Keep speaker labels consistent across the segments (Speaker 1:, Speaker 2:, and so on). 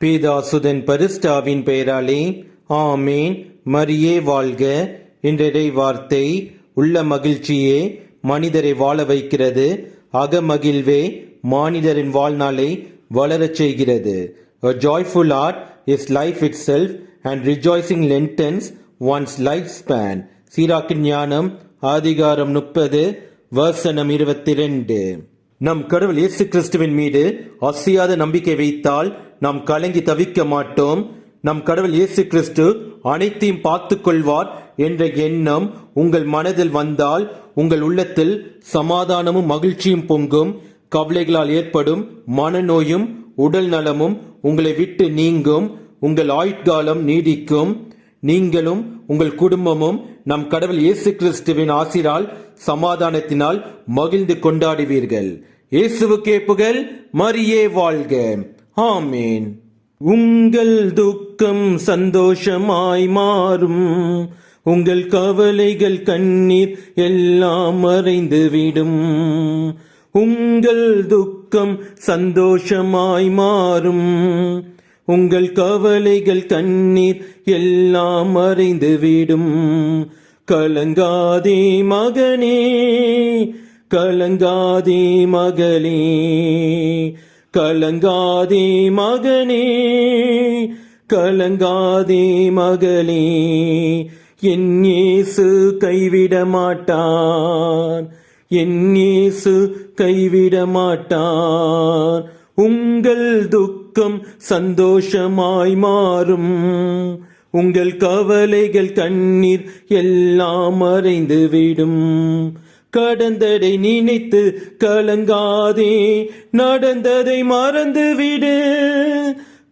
Speaker 1: பிதாசுதன் பரிசுத்தாவின் பெயராலே ஆமேன். மரியே வாழ்க. இன்றைய வார்த்தை, உள்ள மகிழ்ச்சியே மனிதரை வாழ வைக்கிறது, அகமகிழ்வே மானிடரின் வாழ்நாளை வளரச் செய்கிறது. A joyful heart is life itself and rejoicing lengthens one's lifespan. சீராக்கின் ஞானம் அதிகாரம் 30 வசனம் 22. நம் கடவுள் இயேசு கிறிஸ்துவின் மீது அசையாத நம்பிக்கை வைத்தால் நாம் கலங்கி தவிக்க மாட்டோம். நம் கடவுள் இயேசு கிறிஸ்து அனைத்தையும் பார்த்து கொள்வார் என்ற எண்ணம் உங்கள் மனதில் வந்தால் உங்கள் உள்ளத்தில் சமாதானமும் மகிழ்ச்சியும் பொங்கும். கவலைகளால் ஏற்படும் மனநோயும் உடல் நலமும் உங்களை விட்டு நீங்கும். உங்கள் ஆயுட்காலம் நீடிக்கும். நீங்களும் உங்கள் குடும்பமும் நம் கடவுள் இயேசு கிறிஸ்துவின் ஆசிரால் சமாதானத்தினால் மகிழ்ந்து கொண்டாடுவீர்கள். இயேசுவுக்கே புகழ். மரியே வாழ்க. ஆமேன். உங்கள் துக்கம் சந்தோஷமாய் மாறும், உங்கள் கவலைகள் கண்ணீர் எல்லாம் மறைந்துவிடும். உங்கள் துக்கம் சந்தோஷமாய் மாறும், உங்கள் கவலைகள் கண்ணீர் எல்லாம் மறைந்துவிடும். கலங்காதே மகனே, கலங்காதே மகளே, கலங்காதே மகனே, கலங்காதே மகளே. என் இயேசு கைவிட மாட்டான், என் இயேசு கைவிட மாட்டான். உங்கள் துக்கம் சந்தோஷமாய் மாறும், உங்கள் கவலைகள் கண்ணீர் எல்லாம் மறைந்துவிடும். கடந்ததை நினைத்து கலங்காதே, நடந்ததை மறந்துவிடு.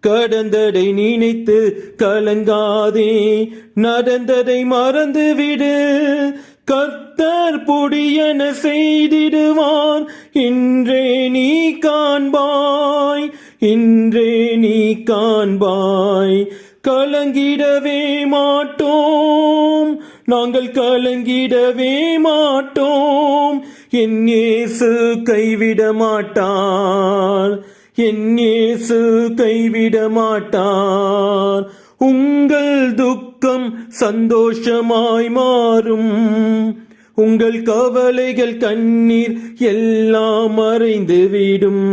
Speaker 1: கடந்ததை நினைத்து கலங்காதே, நடந்ததை மறந்துவிடு. கர்த்தர் பொடியென செய்திடுவான், இன்றே நீ காண்பாய், இன்றே நீ காண்பாய். கலங்கிடவே மாட்டோம், நாங்கள் கலங்கிடவே மாட்டோம். என் இயேசு கைவிட மாட்டார், என் இயேசு கைவிட மாட்டார். உங்கள் துக்கம் சந்தோஷமாய் மாறும், உங்கள் கவலைகள் கண்ணீர் எல்லாம் மறைந்துவிடும்.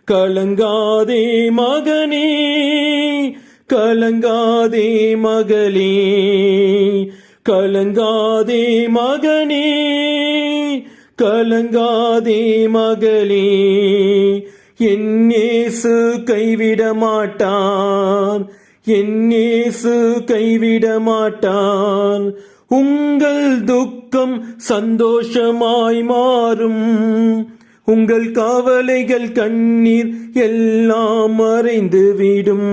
Speaker 1: கலங்காதே மகனே, கலங்காதே மகளே, கலங்காதே மகனே, கலங்காதே மகளே. என் இயேசு கைவிட மாட்டான், என் இயேசு கைவிட மாட்டான். உங்கள் துக்கம் சந்தோஷமாய் மாறும், உங்கள் கவலைகள் கண்ணீர் எல்லாம் மறைந்துவிடும்.